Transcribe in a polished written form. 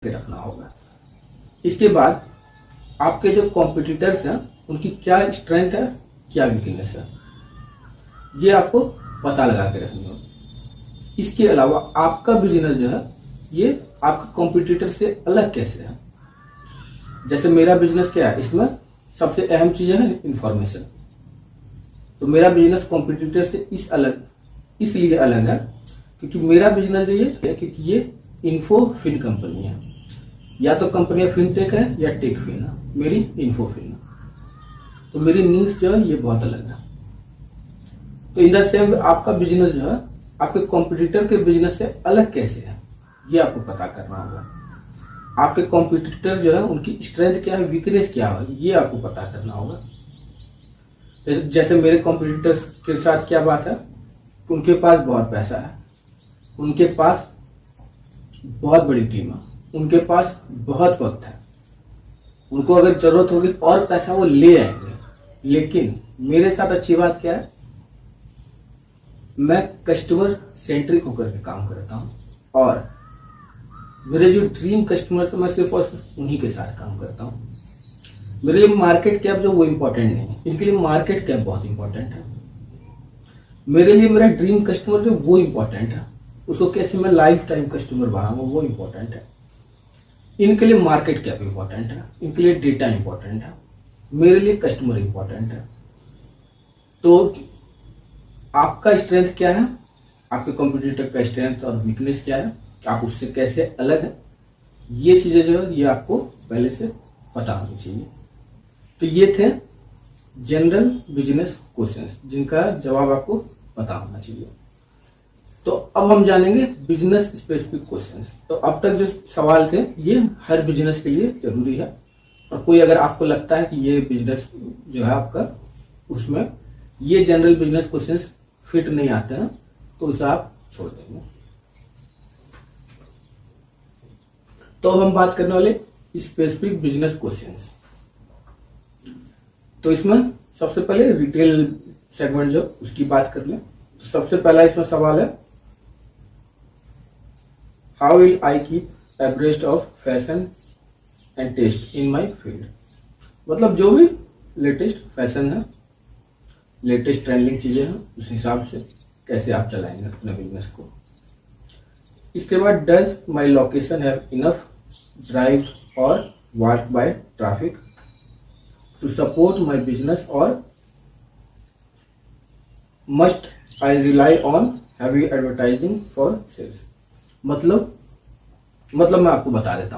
के रखना होगा। इसके बाद आपके जो कॉम्पिटिटर्स हैं उनकी क्या स्ट्रेंथ है, क्या वीकनेस है, ये आपको पता लगा के रखनी होगी। इसके अलावा आपका बिजनेस जो है ये आपके कॉम्पिटिटर से अलग कैसे है। जैसे मेरा बिजनेस क्या है, इसमें सबसे अहम चीज है इंफॉर्मेशन। तो मेरा बिजनेस कॉम्पिटिटर से इसलिए अलग है क्योंकि मेरा बिजनेस ये है क्योंकि ये इन्फो फिन कंपनी है। या तो कंपनी फिनटेक है या टेक फिन है, मेरी इन्फो फिन है। तो मेरी नीड्स जो है ये बहुत अलग है। तो इन द सेम आपका बिजनेस जो है आपके कॉम्पिटिटर के बिजनेस से अलग कैसे है, ये आपको पता करना होगा। आपके कॉम्पिटिटर जो है उनकी स्ट्रेंथ क्या है, वीकनेस क्या है, ये आपको पता करना होगा। जैसे मेरे कॉम्पिटिटर्स के साथ क्या बात है, उनके पास बहुत पैसा है, उनके पास बहुत बड़ी टीम है, उनके पास बहुत वक्त है, उनको अगर जरूरत होगी और पैसा वो ले आएंगे। लेकिन मेरे साथ अच्छी बात क्या है, मैं कस्टमर सेंट्रिक होकर के काम करता हूं और मेरे जो ड्रीम कस्टमर्स मैं सिर्फ और सिर्फ उन्हीं के साथ काम करता हूं। मेरे लिए मार्केट कैप जो वो इम्पोर्टेंट नहीं है, इनके लिए मार्केट कैप बहुत इंपॉर्टेंट है। मेरे लिए मेरा ड्रीम कस्टमर जो वो इम्पोर्टेंट है, उसको कैसे मैं लाइफ टाइम कस्टमर बनाऊंगा वो इम्पोर्टेंट है। इनके लिए मार्केट कैप इंपॉर्टेंट है, इनके लिए डेटा इंपॉर्टेंट है, मेरे लिए कस्टमर इंपॉर्टेंट है। तो आपका स्ट्रेंथ क्या है, आपके कंप्यूटर का स्ट्रेंथ और वीकनेस क्या है, आप उससे कैसे अलग है, ये चीजें जो है ये आपको पहले से पता होनी चाहिए। तो ये थे जनरल बिजनेस क्वेश्चंस जिनका जवाब आपको पता होना चाहिए। तो अब हम जानेंगे बिजनेस स्पेसिफिक क्वेश्चंस। तो अब तक जो सवाल थे ये हर बिजनेस के लिए जरूरी है, और कोई अगर आपको लगता है कि ये बिजनेस जो है आपका उसमें ये जनरल बिजनेस क्वेश्चंस फिट नहीं आते हैं तो उसे आप छोड़ देंगे। तो हम बात करने वाले स्पेसिफिक बिजनेस क्वेश्चंस। तो इसमें सबसे पहले रिटेल सेगमेंट जो उसकी बात कर लें। तो सबसे पहला इसमें सवाल है, how will I keep abreast of fashion and taste in my field. मतलब जो भी लेटेस्ट फैशन है, लेटेस्ट ट्रेंडिंग चीजें हैं, उस हिसाब से कैसे आप चलाएंगे अपने बिजनेस को। इसके बाद, does my location have enough drive or walk by traffic to support my business, or must I rely on heavy advertising for sales. मतलब मैं आपको बता देता हूं।